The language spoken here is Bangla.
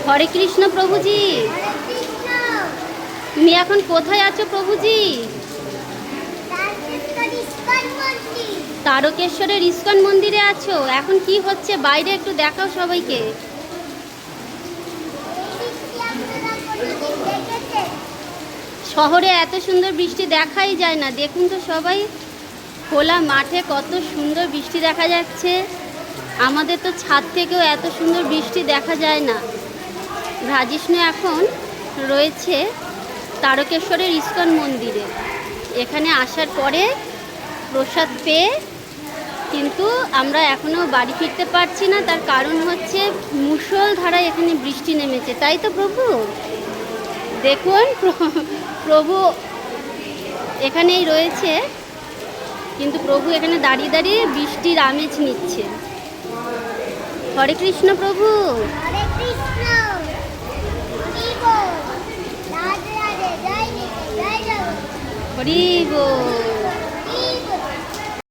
হরে কৃষ্ণ প্রভুজি। তুমি এখন কোথায় আছো প্রভুজি? তারকেশ্বরের ইস্কন মন্দিরে আছো। এখন কি হচ্ছে বাইরে একটু দেখাও সবাইকে। শহরে এত সুন্দর বৃষ্টি দেখাই যায় না, দেখুন তো সবাই, খোলা মাঠে কত সুন্দর বৃষ্টি দেখা যাচ্ছে। আমাদের তো ছাদ থেকেও এত সুন্দর বৃষ্টি দেখা যায় না। রাজিষ্ণু এখন রয়েছে তারকেশ্বরের ইস্কন মন্দিরে। এখানে আসার পরে প্রসাদ পেয়ে কিন্তু আমরা এখনও বাড়ি ফিরতে পারছি না। তার কারণ হচ্ছে মুষলধারায় এখানে বৃষ্টি নেমেছে, তাই তো প্রভু? দেখুন প্রভু এখানেই রয়েছে, কিন্তু প্রভু এখানে দাঁড়িয়ে দাঁড়িয়ে বৃষ্টির আমেজ নিচ্ছে। হরে কৃষ্ণ প্রভু। হরে কৃষ্ণ। হরি বল।